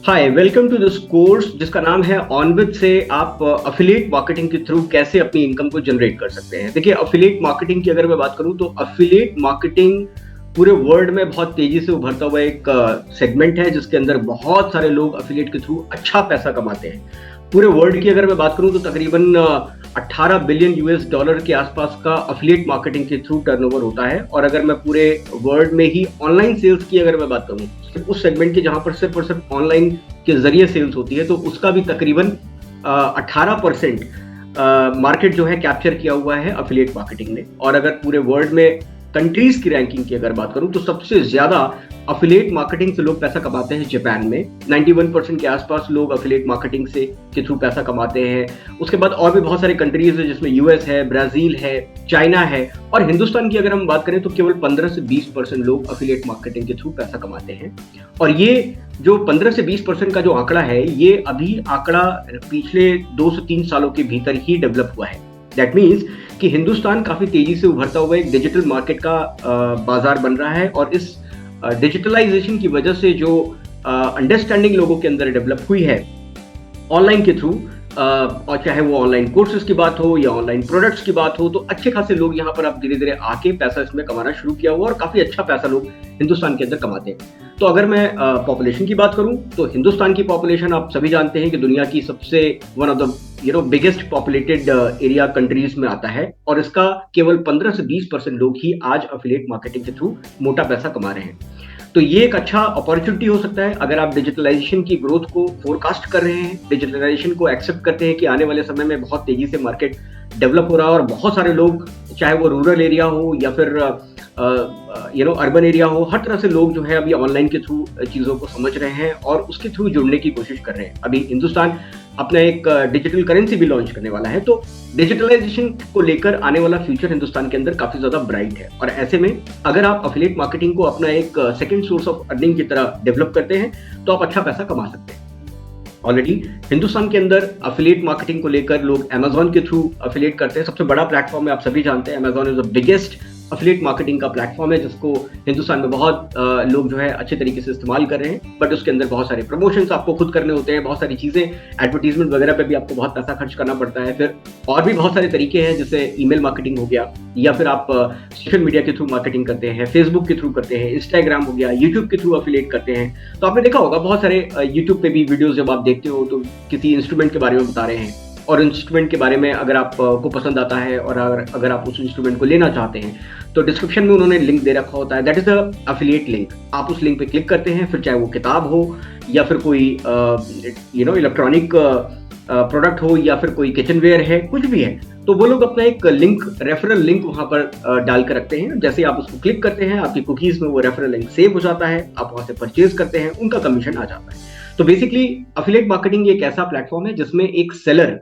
Hi, welcome to this course जिसका नाम है ऑनविथ से आप अफिलिएट मार्केटिंग के थ्रू कैसे अपनी इनकम को जनरेट कर सकते हैं। देखिए, अफिलिएट मार्केटिंग की अगर मैं बात करूं तो अफिलिएट मार्केटिंग पूरे वर्ल्ड में बहुत तेजी से उभरता हुआ एक सेगमेंट है जिसके अंदर बहुत सारे लोग अफिलिएट के थ्रू अच्छा पैसा कमाते हैं। पूरे वर्ल्ड की अगर मैं बात करूं तो तकरीबन 18 बिलियन यूएस डॉलर के आसपास का अफिलिएट मार्केटिंग के थ्रू टर्नओवर होता है। और अगर मैं पूरे वर्ल्ड में ही ऑनलाइन सेल्स की अगर मैं बात करूं, सिर्फ उस सेगमेंट की जहां पर सिर्फ और सिर्फ ऑनलाइन के जरिए सेल्स होती है, तो उसका भी तकरीबन 18% मार्केट जो है कैप्चर किया हुआ है अफिलिएट मार्केटिंग ने। और अगर पूरे वर्ल्ड में कंट्रीज की रैंकिंग की अगर बात करूं तो सबसे ज्यादा अफिलिएट मार्केटिंग से लोग पैसा कमाते हैं जापान में। 91% के आसपास लोग अफिलिएट मार्केटिंग से के थ्रू पैसा कमाते हैं। उसके बाद और भी बहुत सारे कंट्रीज है जिसमें यूएस है, ब्राजील है, चाइना है। और हिंदुस्तान की अगर हम बात करें तो केवल 15 से 20% लोग अफिलिएट मार्केटिंग के थ्रू पैसा कमाते हैं। और ये जो 15 से 20% का जो आंकड़ा है, ये अभी आंकड़ा पिछले 2 से 3 सालों के भीतर ही डेवलप हुआ है। दैट मीन्स कि हिंदुस्तान काफी तेजी से उभरता हुआ एक डिजिटल मार्केट का बाजार बन रहा है। और इस डिजिटलाइजेशन की वजह से जो अंडरस्टैंडिंग लोगों के अंदर डेवलप हुई है ऑनलाइन के थ्रू, और चाहे वो ऑनलाइन कोर्सेज की बात हो या ऑनलाइन प्रोडक्ट्स की बात हो, तो अच्छे खासे लोग यहाँ पर अब धीरे धीरे आके पैसा इसमें कमाना शुरू किया हुआ और काफी अच्छा पैसा लोग हिंदुस्तान के अंदर कमाते हैं। तो अगर मैं पॉपुलेशन की बात करूं तो हिंदुस्तान की पॉपुलेशन आप सभी जानते हैं कि दुनिया की सबसे one of the biggest populated area countries में आता है। और इसका केवल 15 से 20% लोग ही आज अफिलिएट मार्केटिंग के थ्रू मोटा पैसा कमा रहे हैं। तो ये एक अच्छा अपॉर्चुनिटी हो सकता है अगर आप डिजिटलाइजेशन की ग्रोथ को फोरकास्ट कर रहे हैं, डिजिटलाइजेशन को एक्सेप्ट करते हैं कि आने वाले समय में बहुत तेजी से मार्केट डेवलप हो रहा है और बहुत सारे लोग, चाहे वो रूरल एरिया हो या फिर अर्बन एरिया हो, हर तरह से लोग जो है अभी ऑनलाइन के थ्रू चीज़ों को समझ रहे हैं और उसके थ्रू जुड़ने की कोशिश कर रहे हैं। अभी हिंदुस्तान अपना एक डिजिटल करेंसी भी लॉन्च करने वाला है। तो डिजिटलाइजेशन को लेकर आने वाला फ्यूचर हिंदुस्तान के अंदर काफी ज्यादा ब्राइट है। और ऐसे में अगर आप अफिलिएट मार्केटिंग को अपना एक सेकंड सोर्स ऑफ अर्निंग की तरह डेवलप करते हैं तो आप अच्छा पैसा कमा सकते हैं। ऑलरेडी हिंदुस्तान के अंदर अफिलिएट मार्केटिंग को लेकर लोग अमेजॉन के थ्रू अफिलिएट करते हैं। सबसे बड़ा प्लेटफॉर्म है, आप सभी जानते हैं, Amazon is the biggest affiliate marketing का प्लेटफॉर्म है जिसको हिंदुस्तान में बहुत लोग जो है अच्छे तरीके से इस्तेमाल कर रहे हैं। बट उसके अंदर बहुत सारे प्रमोशंस आपको खुद करने होते हैं, बहुत सारी चीजें, एडवर्टीजमेंट वगैरह पे भी आपको बहुत पैसा खर्च करना पड़ता है। फिर और भी बहुत सारे तरीके हैं, जैसे ईमेल मार्केटिंग हो गया, या फिर आप सोशल मीडिया के थ्रू मार्केटिंग करते हैं, फेसबुक के थ्रू करते हैं, इंस्टाग्राम हो गया, यूट्यूब के थ्रू अफिलिएट करते हैं। तो आपने देखा होगा बहुत सारे यूट्यूब पे भी वीडियोज जब आप देखते हो तो किसी इंस्ट्रूमेंट के बारे में बता रहे हैं, और इंस्ट्रूमेंट के बारे में अगर आपको पसंद आता है और अगर आप उस इंस्ट्रूमेंट को लेना चाहते हैं तो डिस्क्रिप्शन में उन्होंने लिंक दे रखा होता है, that is the affiliate link. आप उस लिंक पे क्लिक करते हैं, फिर चाहे वो किताब हो या फिर कोई इलेक्ट्रॉनिक प्रोडक्ट हो या फिर कोई किचनवेयर है, कुछ भी है, तो वो लोग अपना एक लिंक, रेफरल लिंक वहां पर डाल कर रखते हैं। जैसे आप उसको क्लिक करते हैं, आपकी कुकीज में वो रेफरल लिंक सेव हो जाता है, आप वहां से परचेज करते हैं, उनका कमीशन आ जाता है। तो बेसिकली अफिलिएट मार्केटिंग एक ऐसा प्लेटफॉर्म है जिसमें एक सेलर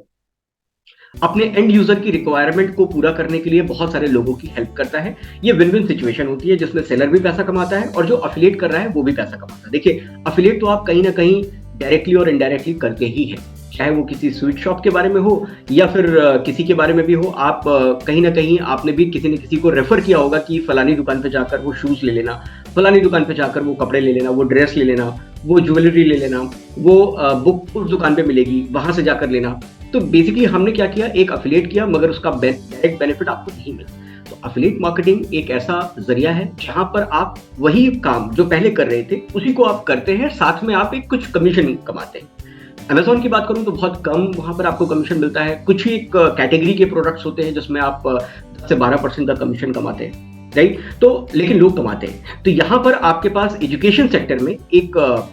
अपने एंड यूजर की रिक्वायरमेंट को पूरा करने के लिए बहुत सारे लोगों की हेल्प करता है। ये विन विन सिचुएशन होती है जिसमें सेलर भी पैसा कमाता है और जो अफिलिएट कर रहा है वो भी पैसा कमाता है। देखिए, अफिलिएट तो आप कहीं ना कहीं डायरेक्टली और इनडायरेक्टली करते ही है, चाहे वो किसी स्वीट शॉप के बारे में हो या फिर किसी के बारे में भी हो। आप कहीं ना कहीं आपने भी किसी न किसी को रेफर किया होगा कि फलानी दुकान पे जाकर वो शूज ले लेना, फलानी दुकान पे जाकर वो कपड़े ले लेना, वो ड्रेस ले लेना, वो ज्वेलरी ले लेना, वो बुक उस दुकान पे मिलेगी, वहां से जाकर लेना। तो बेसिकली हमने क्या किया, एक अफिलिएट किया, मगर उसका डायरेक्ट बेनिफिट आपको नहीं मिला। तो अफिलिएट मार्केटिंग एक ऐसा जरिया है जहां पर आप वही काम जो पहले कर रहे थे उसी को आप करते हैं, साथ में आप एक कुछ कमीशन कमाते हैं। अमेजॉन की बात करूं तो बहुत कम वहां पर आपको कमीशन मिलता है। कुछ ही एक कैटेगरी के प्रोडक्ट्स होते हैं जिसमें आप 10 से 12% का कमीशन कमाते हैं, राइट। तो लेकिन लोग कमाते हैं। तो यहाँ पर आपके पास एजुकेशन सेक्टर में एक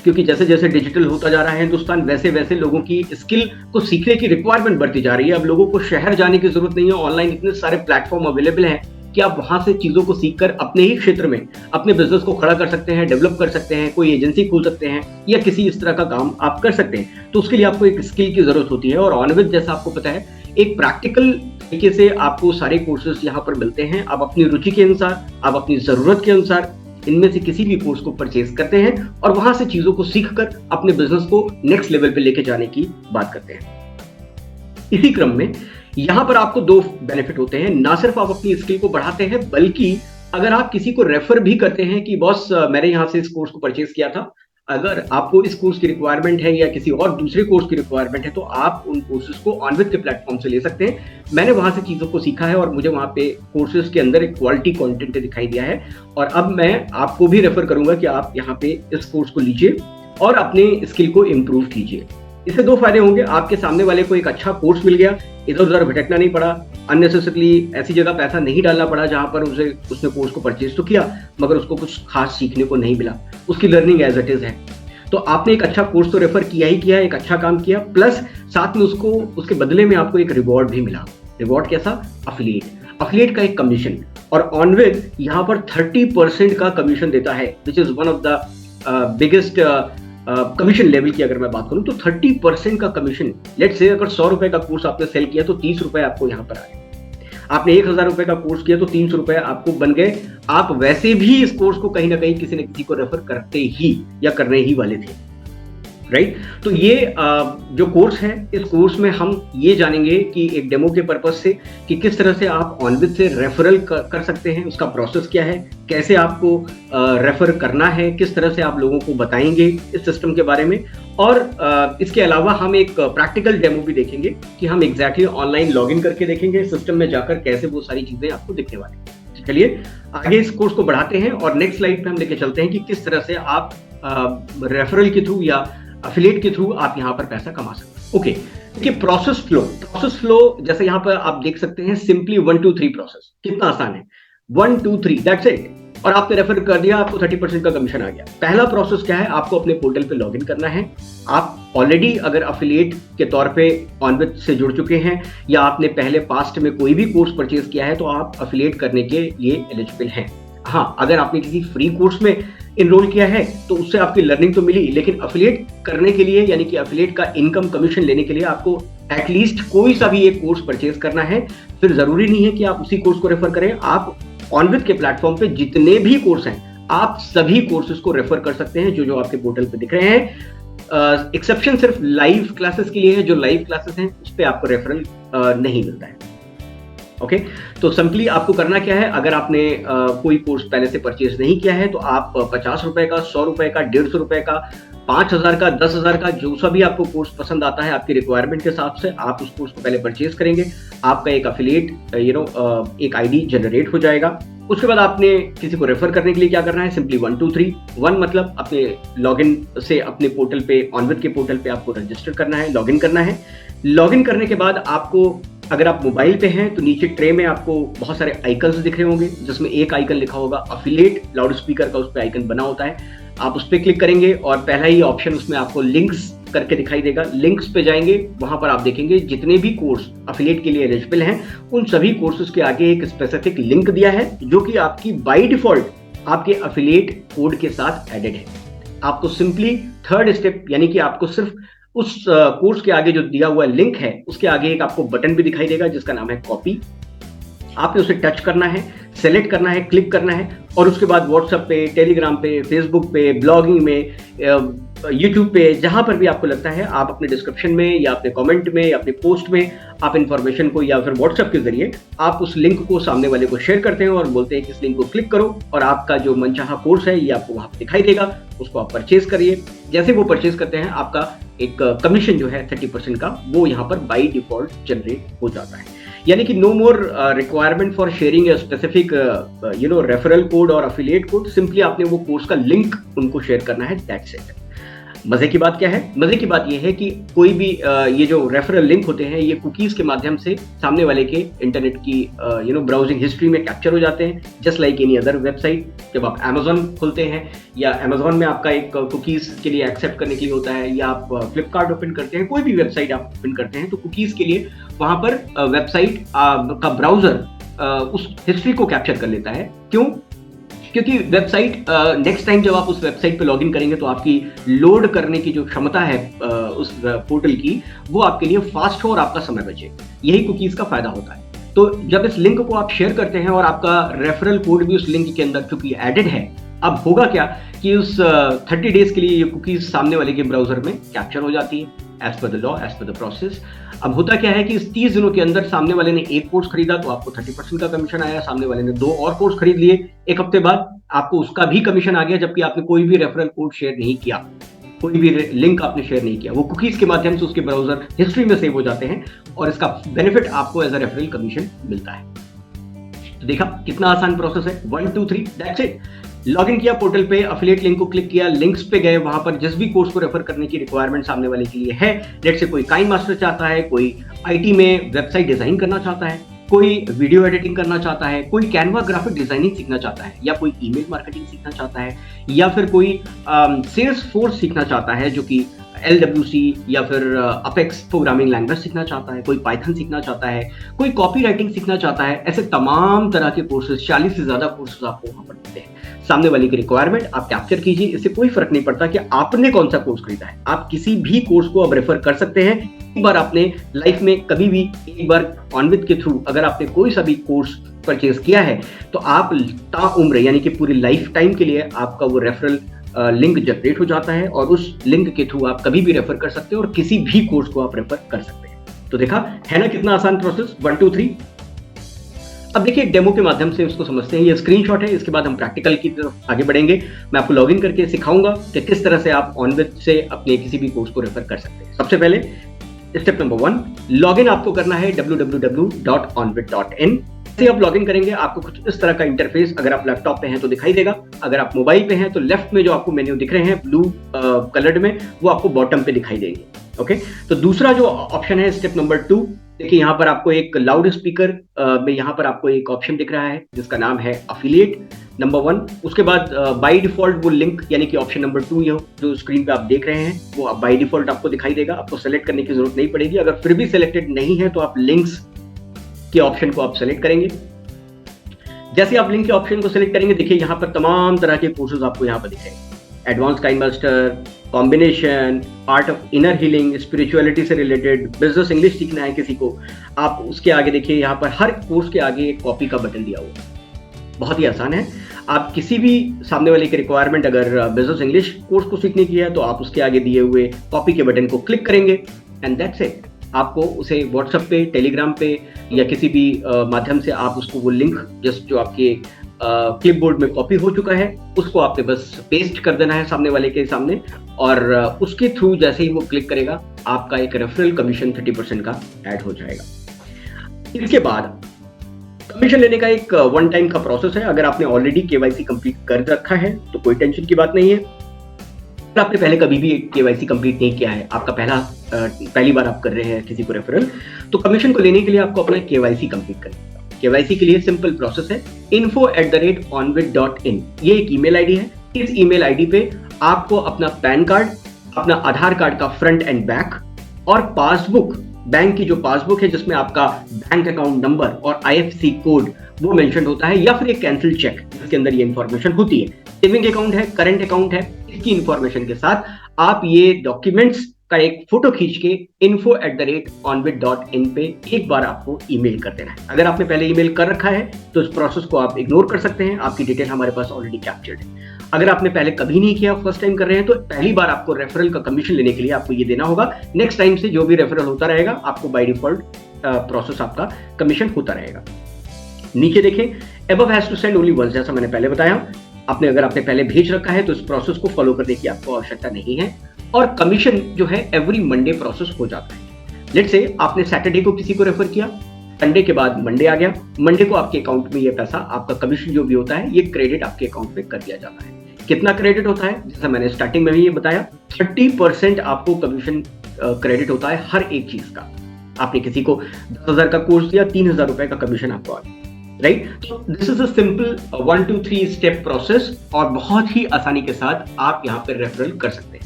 क्योंकि जैसे जैसे डिजिटल होता जा रहा है हिंदुस्तान, वैसे वैसे लोगों की स्किल को सीखने की रिक्वायरमेंट बढ़ती जा रही है। अब लोगों को शहर जाने की जरूरत नहीं है, ऑनलाइन इतने सारे प्लेटफॉर्म अवेलेबल हैं कि आप वहां से चीजों को सीखकर अपने ही क्षेत्र में अपने बिजनेस को खड़ा कर सकते हैं, डेवलप कर सकते हैं, कोई एजेंसी खोल सकते हैं या किसी इस तरह का काम आप कर सकते हैं। तो उसके लिए आपको एक स्किल की जरूरत होती है। और ऑनविथ, जैसा आपको पता है, एक प्रैक्टिकल तरीके से आपको सारे कोर्सेज यहाँ पर मिलते हैं। आप अपनी रुचि के अनुसार, आप अपनी जरूरत के अनुसार इनमें से किसी भी कोर्स को परचेज करते हैं और वहां से चीजों को सीखकर अपने बिजनेस को नेक्स्ट लेवल पे लेके जाने की बात करते हैं। इसी क्रम में यहां पर आपको 2 बेनिफिट होते हैं। ना सिर्फ आप अपनी स्किल को बढ़ाते हैं, बल्कि अगर आप किसी को रेफर भी करते हैं कि बॉस मैंने यहां से इस कोर्स को परचेज किया था, अगर आपको इस कोर्स की रिक्वायरमेंट है या किसी और दूसरे कोर्स की रिक्वायरमेंट है तो आप उन कोर्सेज को ऑनविथ के प्लेटफॉर्म से ले सकते हैं। मैंने वहां से चीजों को सीखा है और मुझे वहां पे कोर्सेज के अंदर एक क्वालिटी कंटेंट दिखाई दिया है, और अब मैं आपको भी रेफर करूंगा कि आप यहाँ पे इस कोर्स को लीजिए और अपने स्किल को इम्प्रूव कीजिए। इससे दो फायदे होंगे, आपके सामने वाले को एक अच्छा कोर्स मिल गया, इधर उधर भटकना नहीं पड़ा, अननेसेसरली ऐसी जगह पैसा नहीं डालना पड़ा जहां पर उसने कोर्स को परचेज तो किया मगर उसको कुछ खास सीखने को नहीं मिला, उसकी लर्निंग एज इट इज है। तो आपने एक अच्छा कोर्स तो रेफर किया ही किया, एक अच्छा काम किया, प्लस साथ में उसको उसके बदले में आपको एक रिवॉर्ड भी मिला। रिवॉर्ड कैसा? अफिलिएट का एक कमीशन, और ऑनविथ यहाँ पर 30% का कमीशन देता है, which is one of the biggest commission level की अगर मैं बात करूं तो 30% का कमीशन। लेट्स से अगर 100 रुपए का कोर्स आपने सेल किया तो 30 रुपए आपको यहाँ पर आए। आपने 1000 रुपए का कोर्स किया तो 300 रुपए आपको बन गए। आप वैसे भी इस कोर्स को कहीं ना कहीं किसी न किसी को रेफर करते ही या करने ही वाले थे, राइट? तो ये जो कोर्स है, इस कोर्स में हम ये जानेंगे कि एक डेमो के पर्पज से कि किस तरह से आप ऑनविथ से रेफरल कर सकते हैं, उसका प्रोसेस क्या है, कैसे आपको रेफर करना है, किस तरह से आप लोगों को बताएंगे इस सिस्टम के बारे में, और इसके अलावा हम एक प्रैक्टिकल डेमो भी देखेंगे कि हम एग्जैक्टली ऑनलाइन लॉगिन करके देखेंगे सिस्टम में जाकर कैसे वो सारी चीजें आपको दिखने वाली हैं। चलिए आगे इस कोर्स को बढ़ाते हैं और नेक्स्ट स्लाइड पे हम लेके चलते हैं कि किस तरह से आप रेफरल के थ्रू या अफिलिएट के थ्रू आप यहाँ पर पैसा कमा सकते हैं। ओके, देखिए प्रोसेस फ्लो जैसे यहाँ पर आप देख सकते हैं, सिंपली 1 2 3 प्रोसेस, कितना आसान है, 1 2 3 दैट्स इट, और आपने रेफर कर दिया, आपको 30% का कमीशन आ गया। पहला प्रोसेस क्या है? आपको अपने पोर्टल पे लॉगिन करना है। आप ऑलरेडी अगर अफिलिएट के तौर पे ऑनविथ से जुड़ चुके हैं या आपने पहले पास्ट में कोई भी कोर्स परचेज किया है तो आप अफिलिएट करने के लिए एलिजिबल हैं। हाँ, अगर आपने किसी फ्री कोर्स में इनरोल किया है तो उससे आपकी लर्निंग तो मिली, लेकिन अफिलिएट करने के लिए यानी कि अफिलिएट का इनकम कमीशन लेने के लिए आपको एटलीस्ट कोई सा भी एक कोर्स परचेज करना है। फिर जरूरी नहीं है कि आप उसी कोर्स को रेफर करें, आप ऑनविथ के प्लेटफॉर्म पे जितने भी कोर्स हैं आप सभी कोर्सेज को रेफर कर सकते हैं जो आपके पोर्टल पे दिख रहे हैं। एक्सेप्शन सिर्फ लाइव क्लासेस के लिए है, जो लाइव क्लासेस हैं उस पर आपको रेफरल नहीं मिलता है। ओके, तो सिंपली आपको करना क्या है, अगर आपने कोई कोर्स पहले से परचेज नहीं किया है तो आप 50 रुपए का, 100 रुपए का, 150 रुपए का, 5000 का, 10,000 का, जो सा भी आपको कोर्स पसंद आता है आपकी रिक्वायरमेंट के हिसाब से आप उस कोर्स को पहले परचेज करेंगे। आपका एक अफिलिएट एक आईडी जनरेट हो जाएगा। उसके बाद आपने किसी को रेफर करने के लिए क्या करना है, सिंपली 1 2 3 1 मतलब अपने लॉगिन से अपने पोर्टल पे, ऑनविथ के पोर्टल पे आपको रजिस्टर करना है, लॉगिन करना है। लॉगिन करने के बाद आपको, अगर आप मोबाइल पे हैं तो नीचे ट्रे में आपको बहुत सारे आइकन्स दिख रहे होंगे, जिसमें एक आइकन लिखा होगा अफिलिएट, लाउड स्पीकर का उस पर आइकन बना होता है। आप उस पर क्लिक करेंगे और पहला ही ऑप्शन उसमें आपको लिंक्स करके दिखाई देगा। लिंक्स पे जाएंगे, वहां पर आप देखेंगे जितने भी कोर्स अफिलिएट के लिए एलिजिबल हैं उन सभी कोर्सेज के आगे एक स्पेसिफिक लिंक दिया है जो कि आपकी बाय डिफॉल्ट आपके अफिलिएट कोड के साथ एडेड है। आपको सिंपली थर्ड स्टेप यानी कि आपको सिर्फ उस कोर्स के आगे जो दिया हुआ लिंक है उसके आगे एक आपको बटन भी दिखाई देगा जिसका नाम है कॉपी। आपने उसे टच करना है, सेलेक्ट करना है, क्लिक करना है, और उसके बाद व्हाट्सएप पे, टेलीग्राम पे, फेसबुक पे, ब्लॉगिंग में, यूट्यूब पे, जहां पर भी आपको लगता है आप अपने डिस्क्रिप्शन में या अपने कमेंट में या अपने पोस्ट में आप इंफॉर्मेशन को या फिर व्हाट्सएप के जरिए आप उस लिंक को सामने वाले को शेयर करते हैं और बोलते हैं कि इस लिंक को क्लिक करो और आपका जो मनचाहा कोर्स है ये आपको वहां पर दिखाई देगा, उसको आप परचेज करिए। जैसे वो परचेज करते हैं आपका एक कमीशन जो है 30% का वो यहाँ पर बाई डिफॉल्ट जनरेट हो जाता है। यानी कि no more requirement for sharing a specific referral code और अफिलिएट कोड, सिंपली आपने वो कोर्स का लिंक उनको शेयर करना है, दैट्स इट। मजे की बात क्या है? मजे की बात यह है कि कोई भी ये जो रेफरल लिंक होते हैं ये कुकीज के माध्यम से सामने वाले के इंटरनेट की ब्राउजिंग हिस्ट्री में कैप्चर हो जाते हैं, just like any other website. जब आप अमेजोन खोलते हैं या अमेजोन में आपका एक कुकीज के लिए एक्सेप्ट करने के लिए होता है, या आप फ्लिपकार्ट ओपन करते हैं, कोई भी वेबसाइट आप ओपन करते हैं तो कुकीज के लिए वहां पर वेबसाइट का ब्राउजर उस हिस्ट्री को कैप्चर कर लेता है। क्यों? क्योंकि वेबसाइट नेक्स्ट टाइम जब आप उस वेबसाइट पे लॉगिन करेंगे तो आपकी लोड करने की जो क्षमता है उस पोर्टल की वो आपके लिए फास्ट हो और आपका समय बचे। यही कुकीज का फायदा होता है। तो जब इस लिंक को आप शेयर करते हैं और आपका रेफरल कोड भी उस लिंक के अंदर चूंकि एडेड है, अब होगा क्या कि उस 30 डेज के लिए ये कुकीज सामने वाले के ब्राउजर में कैप्चर हो जाती है as per the law, as per the process. अब होता क्या है कि इस 30 दिनों के अंदर सामने वाले ने एक कोर्स खरीदा तो आपको 30% का कमीशन आया, सामने वाले ने 2 और कोर्स खरीद लिए एक हफ्ते बाद आपको उसका भी कमीशन आ गया, जबकि आपने कोई भी रेफरल कोड शेयर नहीं किया, कोई भी लिंक आपने शेयर नहीं किया। वो कुकीज के माध्यम से उसके ब्राउजर हिस्ट्री में सेव हो जाते हैं और इसका बेनिफिट आपको एज अ रेफरल कमीशन मिलता है। तो देखा कितना आसान प्रोसेस है, 1 2 3 दैट्स इट। लॉगिन किया पोर्टल पे, अफिलिएट लिंक को क्लिक किया, लिंक्स पे गए, वहां पर जिस भी कोर्स को रेफर करने की रिक्वायरमेंट सामने वाले के लिए है, लेट्स से कोई काइन मास्टर चाहता है, कोई आईटी में वेबसाइट डिजाइन करना चाहता है, कोई वीडियो एडिटिंग करना चाहता है, कोई कैनवा ग्राफिक डिजाइनिंग सीखना चाहता है, या कोई ईमेल मार्केटिंग सीखना चाहता है, या फिर कोई सेल्स फोर्स सीखना चाहता है जो कि LWC या फिर अपेक्स प्रोग्रामिंग लैंग्वेज सीखना चाहता है, कोई पाइथन सीखना चाहता है, कोई कॉपी राइटिंग सीखना चाहता है, ऐसे तमाम तरह के कोर्सेज, 40 से ज्यादा कोर्सेज आपको वहां पर मिलते हैं। सामने वाले की रिक्वायरमेंट आप कैप्चर कीजिए, इससे कोई फर्क नहीं पड़ता कि आपने कौन सा कोर्स खरीदा है, आप किसी भी कोर्स को अब रेफर कर सकते हैं। एक बार आपने लाइफ में कभी भी एक बार ऑनविद के थ्रू अगर आपने कोई सा भी कोर्स परचेज किया है तो आप ताउम्र यानी कि पूरी लाइफ टाइम के लिए आपका वो रेफरल लिंक जनरेट हो जाता है और उस लिंक के थ्रू आप कभी भी रेफर कर सकते हो और किसी भी कोर्स को आप रेफर कर सकते हैं। तो देखा है ना कितना आसान प्रोसेस, 1 2 3। अब देखिए एक डेमो के माध्यम से उसको समझते हैं, ये स्क्रीनशॉट है, इसके बाद हम प्रैक्टिकल की तरफ आगे बढ़ेंगे। मैं आपको लॉगिन करके सिखाऊंगा कि किस तरह से आप ऑनविद से अपने किसी भी कोर्स को रेफर कर सकते हैं। सबसे पहले स्टेप नंबर 1, लॉगिन आपको करना है www.onvid.in। से आप लॉगिन करेंगे आपको कुछ इस तरह का इंटरफेस, अगर आप लैपटॉप पे हैं तो दिखाई देगा, अगर आप मोबाइल पे हैं तो लेफ्ट में जो आपको मेन्यू दिख रहे हैं ब्लू कलर्ड में, वो आपको बॉटम पे दिखाई देंगे। ओके, तो दूसरा जो ऑप्शन है स्टेप नंबर 2, देखिए यहाँ पर आपको एक लाउड स्पीकर में यहाँ पर आपको एक ऑप्शन दिख रहा है जिसका नाम है अफिलिएट नंबर 1। उसके बाद बाय डिफॉल्ट वो लिंक यानी कि ऑप्शन नंबर 2 जो स्क्रीन पे आप देख रहे हैं वो बाय डिफॉल्ट आपको दिखाई देगा, आपको सेलेक्ट करने की जरूरत नहीं पड़ेगी। अगर फिर भी सिलेक्टेड नहीं है तो आप लिंक्स के ऑप्शन को आप सेलेक्ट करेंगे। जैसे आप लिंक के ऑप्शन को सिलेक्ट करेंगे, देखिए यहाँ पर तमाम तरह के कोर्सेज आपको यहाँ पर दिखेंगे, advance KineMaster, combination, art of inner healing, spirituality से रिलेटेड, बिजनेस इंग्लिश सीखना है किसी को, आप उसके आगे देखिए यहाँ पर हर कोर्स के आगे एक कॉपी का बटन दिया हुआ है। बहुत ही आसान है, आप किसी भी सामने वाले की रिक्वायरमेंट अगर बिजनेस इंग्लिश कोर्स को सीखने की है तो आप उसके आगे दिए हुए कॉपी के बटन को क्लिक करेंगे एंड दैट्स इट। आपको उसे व्हाट्सएप पे, टेलीग्राम पे या किसी भी माध्यम से आप उसको वो लिंक जस्ट जो आपके क्लिपबोर्ड में कॉपी हो चुका है उसको आपने बस पेस्ट कर देना है सामने वाले के सामने, और उसके थ्रू जैसे ही वो क्लिक करेगा आपका एक रेफरल कमीशन 30% का ऐड हो जाएगा। इसके बाद कमीशन लेने का एक वन टाइम का प्रोसेस है। अगर आपने ऑलरेडी KYC कंप्लीट कर रखा है तो कोई टेंशन की बात नहीं है। अगर आपने पहले कभी भी KYC कंप्लीट नहीं किया है, आपका पहली बार आप कर रहे हैं किसी को रेफरल, तो कमीशन को लेने के लिए आपको अपना KYC कंप्लीट करना है। KYC के लिए सिंपल प्रोसेस है, info@onvid.in, ये एक ईमेल आईडी है। इस ईमेल आईडी पे आपको अपना पैन कार्ड, अपना आधार कार्ड का फ्रंट एंड बैक और पासबुक, बैंक की जो पासबुक है जिसमें आपका बैंक अकाउंट नंबर और IFSC कोड वो मेंशन होता है, या फिर एक कैंसिल चेक जिसके अंदर ये इंफॉर्मेशन होती है, सेविंग अकाउंट है, करंट अकाउंट है, इसकी इंफॉर्मेशन के साथ आप ये डॉक्यूमेंट्स का एक फोटो खींच के info@onvid.in पे एक बार आपको ईमेल कर देना है। अगर आपने पहले ईमेल कर रखा है तो इस प्रोसेस को आप इग्नोर कर सकते हैं, आपकी डिटेल हमारे पास ऑलरेडी कैप्चर्ड है। अगर आपने पहले कभी नहीं किया, फर्स्ट टाइम कर रहे हैं, तो पहली बार आपको रेफरल का कमीशन लेने के लिए आपको ये देना होगा। नेक्स्ट टाइम से जो भी रेफरल होता रहेगा आपको बाय डिफॉल्ट प्रोसेस आपका कमीशन होता रहेगा। नीचे देखें, above has to send only once, जैसा मैंने पहले बताया। अगर आपने पहले भेज रखा है तो इस प्रोसेस को फॉलो करने की आपको आवश्यकता नहीं है, और कमीशन जो है एवरी मंडे प्रोसेस हो जाता है। लेट्स से आपने सैटरडे को किसी को रेफर किया, संडे के बाद मंडे आ गया, मंडे को आपके अकाउंट में ये पैसा, आपका कमीशन जो भी होता है, ये क्रेडिट आपके अकाउंट में कर दिया जाता है। कितना क्रेडिट होता है, जैसा मैंने स्टार्टिंग में भी ये बताया, 30% आपको कमीशन क्रेडिट होता है हर एक चीज का। आपने किसी को 10,000 का कोर्स दिया, 3,000 रुपए का कमीशन आपको आ गया, राइट। तो this is a simple 1 2 3 step process, और बहुत ही आसानी के साथ आप यहाँ पर रेफरल कर सकते हैं।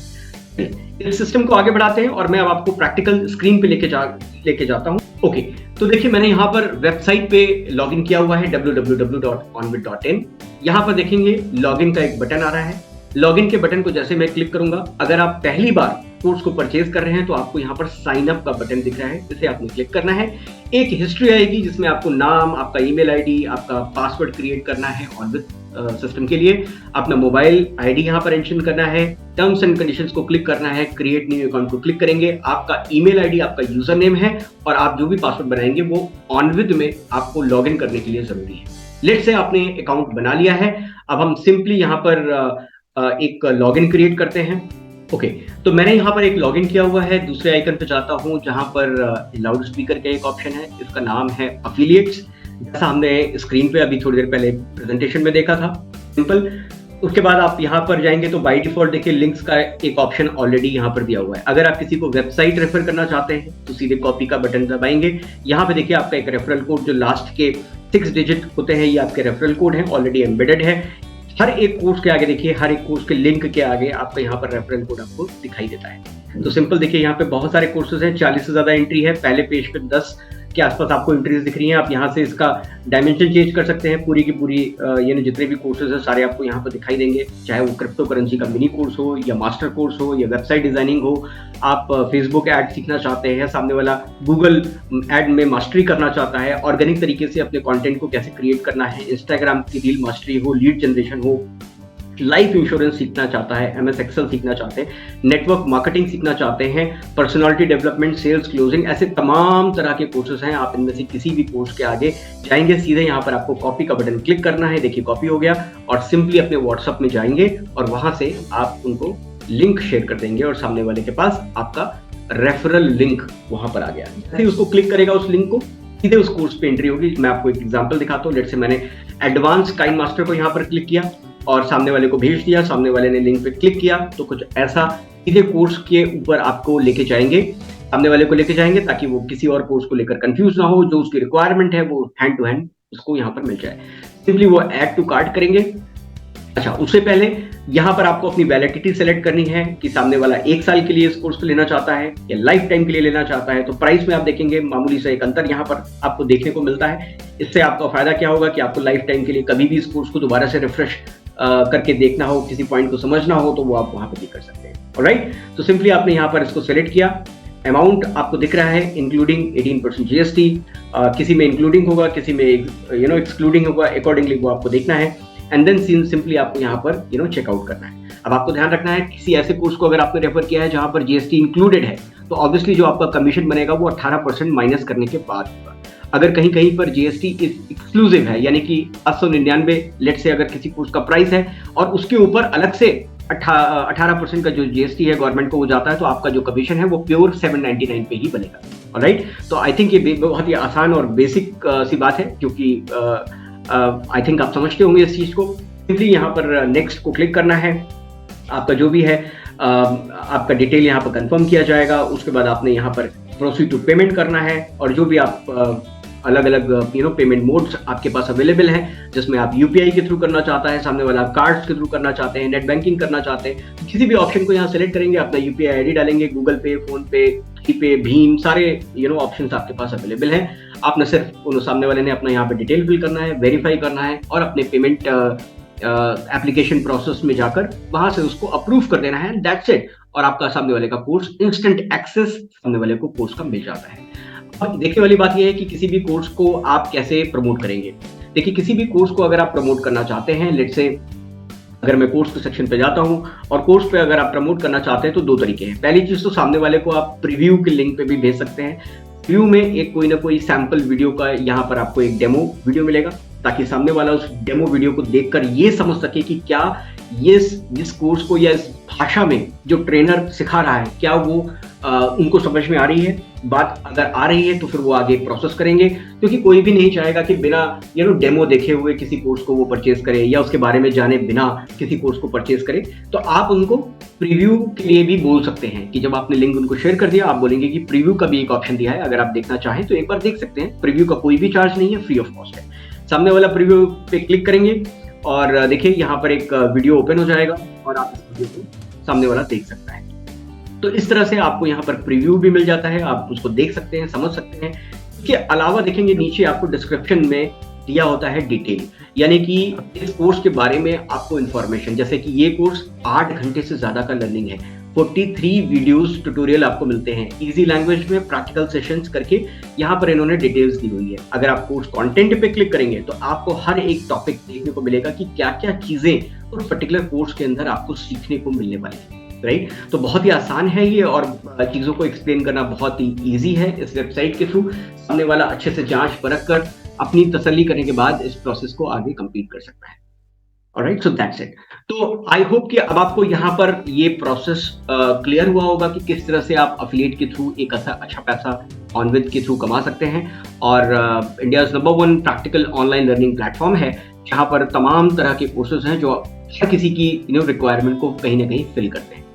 इस सिस्टम को आगे बढ़ाते हैं और मैं अब आपको प्रैक्टिकल स्क्रीन पे लेके जाता हूं। ओके, तो देखिए मैंने यहाँ पर वेबसाइट पे लॉगिन किया हुआ है www.onvid.in। यहाँ पर देखेंगे लॉगिन का एक बटन आ रहा है। लॉगिन के बटन को जैसे मैं क्लिक करूंगा, अगर आप पहली बार कोर्स को परचेज कर रहे हैं तो आपको यहाँ पर साइन अप का बटन दिख रहा है, इसे आपने क्लिक करना है। एक हिस्ट्री आएगी जिसमें आपको नाम, आपका ईमेल आईडी, आपका पासवर्ड क्रिएट करना है ऑनविद सिस्टम के लिए, अपना मोबाइल आईडी यहाँ पर एंशन करना है, टर्म्स एंड कंडीशंस को क्लिक करना है, क्रिएट न्यू अकाउंट को क्लिक करेंगे, आपका ईमेल आईडी, आपका यूजर नेम है, और आप जो भी पासवर्ड बनाएंगे वो ऑनविद में आपको लॉगिन करने के लिए जरूरी है। लेट्स से आपने अकाउंट बना लिया है, अब हम सिंपली यहाँ पर एक लॉगिन क्रिएट करते हैं। ओके, तो मैंने यहाँ पर एक लॉगिन किया हुआ है। दूसरे आइकन पे जाता हूँ जहाँ पर लाउड स्पीकर का एक ऑप्शन है, इसका नाम है अफिलिएट्स, जैसा हमने स्क्रीन पे अभी थोड़ी देर पहले प्रेजेंटेशन में देखा था, सिंपल। उसके बाद आप यहाँ पर जाएंगे तो बाय डिफॉल्ट देखिए लिंक्स का एक ऑप्शन ऑलरेडी यहाँ पर दिया हुआ है। अगर आप किसी को वेबसाइट रेफर करना चाहते हैं तो सीधे कॉपी का बटन दबाएंगे। यहाँ पे देखिए आपका एक रेफरल कोड जो लास्ट के 6 डिजिट होते हैं, ये आपके रेफरल कोड हैं, ऑलरेडी एम्बेडेड है। हर एक कोर्स के आगे देखिए, हर एक कोर्स के लिंक के आगे आपका यहाँ पर रेफरल कोड आपको दिखाई देता है। तो सिंपल देखिए यहाँ पे बहुत सारे कोर्सेज हैं, 40 से ज्यादा एंट्री है। पहले पेज पे 10 के आसपास आपको एंट्रीज दिख रही हैं। आप यहाँ से इसका डायमेंशन चेंज कर सकते हैं। पूरी की पूरी यानी जितने भी कोर्सेज हैं सारे आपको यहाँ पर दिखाई देंगे, चाहे वो क्रिप्टो करेंसी का मिनी कोर्स हो या मास्टर कोर्स हो या वेबसाइट डिजाइनिंग हो। आप फेसबुक ऐड सीखना चाहते हैं, सामने वाला गूगल ऐड में मास्टरी करना चाहता है, ऑर्गेनिक तरीके से अपने कंटेंट को कैसे क्रिएट करना है, इंस्टाग्राम की रील मास्टरी हो, लीड जनरेशन हो, लाइफ इंश्योरेंस सीखना चाहता है, एमएस एक्सेल सीखना चाहते हैं, नेटवर्क मार्केटिंग सीखना चाहते हैं, पर्सनालिटी डेवलपमेंट, सेल्स क्लोजिंग, ऐसे तमाम तरह के कोर्सेज हैं। आप इनमें से किसी भी कोर्स के आगे जाएंगे, सीधे यहाँ पर आपको कॉपी का बटन क्लिक करना है। देखिए कॉपी हो गया, और सिंपली अपने व्हाट्सएप में जाएंगे और वहां से आप उनको लिंक शेयर कर देंगे और सामने वाले के पास आपका रेफरल लिंक वहां पर आ गया। जैसे उसको क्लिक करेगा उस लिंक को, सीधे उस कोर्स पे एंट्री होगी। मैं आपको एक एग्जांपल दिखाता हूँ। लेट्स से मैंने एडवांस काइन मास्टर को यहाँ पर क्लिक किया और सामने वाले को भेज दिया, सामने वाले ने लिंक पे क्लिक किया, तो कुछ ऐसा सीधे कोर्स के ऊपर आपको लेके जाएंगे, सामने वाले को लेके जाएंगे, ताकि वो किसी और कोर्स को लेकर कंफ्यूज ना हो। जो उसकी रिक्वायरमेंट है वो हैंड टू हैंड उसको यहाँ पर मिल जाए। सिंपली वो ऐड टू कार्ट करेंगे। अच्छा, उससे पहले यहाँ पर आपको अपनी वैलिडिटी सेलेक्ट करनी है कि सामने वाला 1 साल के लिए इस कोर्स को लेना चाहता है या लाइफ टाइम के लिए लेना चाहता है। तो प्राइस में आप देखेंगे मामूली सा एक अंतर यहाँ पर आपको देखने को मिलता है। इससे आपका फायदा क्या होगा कि आपको लाइफ टाइम के लिए कभी भी इस कोर्स को दोबारा से रिफ्रेश करके देखना हो, किसी पॉइंट को समझना हो, तो वो आप वहां पर भी कर सकते हैं। ऑलराइट, तो सिंपली आपने यहाँ पर इसको सेलेक्ट किया। अमाउंट आपको दिख रहा है इंक्लूडिंग 18% जीएसटी, किसी में इंक्लूडिंग होगा, किसी में एक्सक्लूडिंग होगा, अकॉर्डिंगली वो आपको देखना है। एंड देन सिंपली आपको यहाँ पर चेकआउट करना है। अब आपको ध्यान रखना है, किसी ऐसे कोर्स को अगर आपने रेफर किया है जहां पर जीएसटी इंक्लूडेड है, तो ऑब्वियसली जो आपका कमीशन बनेगा वो 18% माइनस करने के बाद होगा। अगर कहीं कहीं पर जीएसटी एक्सक्लूसिव है, यानी कि 899 लेट से अगर किसी कोर्स का प्राइस है और उसके ऊपर अलग से 18% का जो जीएसटी है गवर्नमेंट को वो जाता है, तो आपका जो कमीशन है वो प्योर 799 पे ही बनेगा। ऑलराइट, तो आई थिंक ये बहुत ही आसान और बेसिक सी बात है, क्योंकि आई थिंक आप समझते होंगे इस चीज को। सिंपली यहाँ पर नेक्स्ट को क्लिक करना है। आपका जो भी है आपका डिटेल यहाँ पर कंफर्म किया जाएगा। उसके बाद आपने यहाँ पर प्रोसीड टू पेमेंट करना है, और जो भी आप अलग अलग पेमेंट मोड्स आपके पास अवेलेबल हैं, जिसमें आप यूपीआई के थ्रू करना चाहता है, सामने वाला कार्ड्स के थ्रू करना चाहते हैं, नेट बैंकिंग करना चाहते हैं, तो किसी भी ऑप्शन को यहाँ सेलेक्ट करेंगे, अपना यूपीआई आईडी डालेंगे, गूगल पे, फोन पे, पे, भीम, सारे ऑप्शंस आपके पास अवेलेबल हैं। आपने सिर्फ सामने वाले ने अपना यहाँ पे डिटेल फिल करना है, वेरीफाई करना है और अपने पेमेंट एप्लीकेशन प्रोसेस में जाकर वहां से उसको अप्रूव कर देना है। दैट्स इट, और आपका सामने वाले का कोर्स इंस्टेंट एक्सेस सामने वाले को कोर्स का मिल जाता है। अब देखने वाली बात यह है कि किसी भी कोर्स को आप कैसे प्रमोट करेंगे। देखिए, किसी भी कोर्स को अगर आप प्रमोट करना चाहते हैं, लेट्स से अगर मैं कोर्स के सेक्शन पे जाता हूं और कोर्स पे अगर आप प्रमोट करना चाहते हैं तो 2 तरीके हैं। पहली चीज तो सामने वाले को आप प्रीव्यू के लिंक पे भी भेज सकते हैं। प्रीव्यू में एक कोई ना कोई सैंपल वीडियो का यहाँ पर आपको एक डेमो वीडियो मिलेगा, ताकि सामने वाला उस डेमो वीडियो को देखकर ये समझ सके कि क्या ये जिस कोर्स को या इस भाषा में जो ट्रेनर सिखा रहा है, क्या वो उनको समझ में आ रही है। बात अगर आ रही है तो फिर वो आगे प्रोसेस करेंगे, क्योंकि कोई भी नहीं चाहेगा कि बिना डेमो देखे हुए किसी कोर्स को वो परचेज करे या उसके बारे में जाने बिना किसी कोर्स को परचेज करे। तो आप उनको प्रीव्यू के लिए भी बोल सकते हैं कि जब आपने लिंक उनको शेयर कर दिया, आप बोलेंगे कि प्रीव्यू का भी एक ऑप्शन दिया है, अगर आप देखना चाहें तो एक बार देख सकते हैं। प्रीव्यू का कोई भी चार्ज नहीं है, फ्री ऑफ कॉस्ट है। सामने वाला प्रीव्यू पे क्लिक करेंगे और देखिए यहाँ पर एक वीडियो ओपन हो जाएगा और आप इस वीडियो को सामने वाला देख सकता है। तो इस तरह से आपको यहाँ पर प्रीव्यू भी मिल जाता है, आप उसको देख सकते हैं, समझ सकते हैं। इसके अलावा देखेंगे नीचे आपको डिस्क्रिप्शन में दिया होता है डिटेल, यानी कि इस कोर्स के बारे में आपको इंफॉर्मेशन, जैसे कि ये कोर्स 8 घंटे से ज्यादा का लर्निंग है, 43 वीडियोस ट्यूटोरियल आपको मिलते हैं इजी लैंग्वेज में, प्रैक्टिकल सेशंस करके यहाँ पर इन्होंने डिटेल्स दी हुई है। अगर आप कोर्स कंटेंट पे क्लिक करेंगे तो आपको हर एक टॉपिक देखने को मिलेगा कि क्या क्या चीजें उस पर्टिकुलर कोर्स के अंदर आपको सीखने को मिलने वाली है। राइट, तो बहुत ही आसान है ये, और चीजों को एक्सप्लेन करना बहुत ही ईजी है। इस वेबसाइट के थ्रू सामने वाला अच्छे से जांच परख कर अपनी तसल्ली करने के बाद इस प्रोसेस को आगे कंप्लीट कर सकता है। Alright, so that's it. तो आई होप कि अब आपको यहाँ पर ये प्रोसेस क्लियर हुआ होगा कि किस तरह से आप अफिलिएट के थ्रू एक अच्छा पैसा ऑनविद के थ्रू कमा सकते हैं। और India number 1 practical online learning platform है जहाँ पर तमाम तरह के कोर्सेज हैं जो हर किसी की रिक्वायरमेंट को कहीं ना कहीं फिल करते हैं।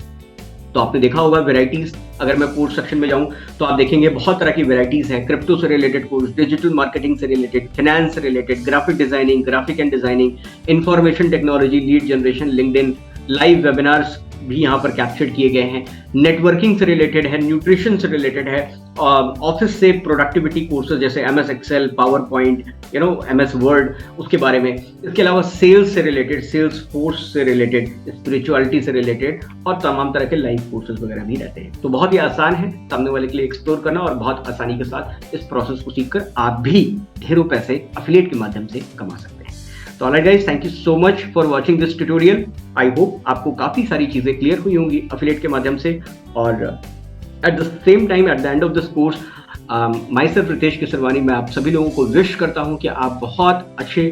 तो आपने देखा होगा वेराइटीज, अगर मैं कोर्स सेक्शन में जाऊं तो आप देखेंगे बहुत तरह की वेराइटीज हैं। क्रिप्टो से रिलेटेड कोर्स, डिजिटल मार्केटिंग से रिलेटेड, फाइनेंस से related, graphic designing, graphic and designing, information technology, lead generation, LinkedIn, live webinars भी यहाँ पर कैप्चर किए गए हैं। नेटवर्किंग से रिलेटेड है, न्यूट्रिशन से रिलेटेड है, ऑफिस से प्रोडक्टिविटी कोर्सेज जैसे MS Excel, PowerPoint, MS Word, उसके बारे में। इसके अलावा सेल्स से रिलेटेड, सेल्स फोर्स से रिलेटेड, स्पिरिचुअलिटी से रिलेटेड और तमाम तरह के लाइव कोर्सेज वगैरह भी रहते हैं। तो बहुत ही आसान है सामने वाले के लिए एक्सप्लोर करना और बहुत आसानी के साथ इस प्रोसेस को सीखकर आप भी ढेरों पैसे एफिलिएट के माध्यम से कमा सकते हैं। तो alright guys, thank you so much for watching this tutorial. I hope आपको काफी सारी चीजें क्लियर हुई होंगी एफिलिएट के माध्यम से। और at the same time, at the end of this course, myself Ritesh Kesarwani, मैं आप सभी लोगों को विश करता हूं कि आप बहुत अच्छे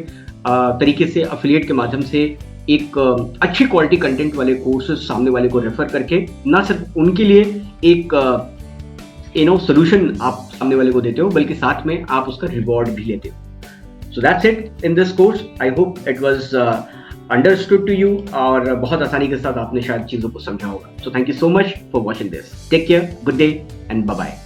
तरीके से एफिलिएट के माध्यम से एक अच्छी क्वालिटी कंटेंट वाले कोर्सेज सामने वाले को रेफर करके ना सिर्फ उनके लिए एक सोल्यूशन आप सामने वाले को देते हो, बल्कि साथ में आप उसका रिवॉर्ड भी लेते हो। So that's it in this course. I hope it was understood to you और बहुत आसानी के साथ आपने शायद चीजों को समझा होगा। So thank you so much for watching this. Take care, good day and bye bye.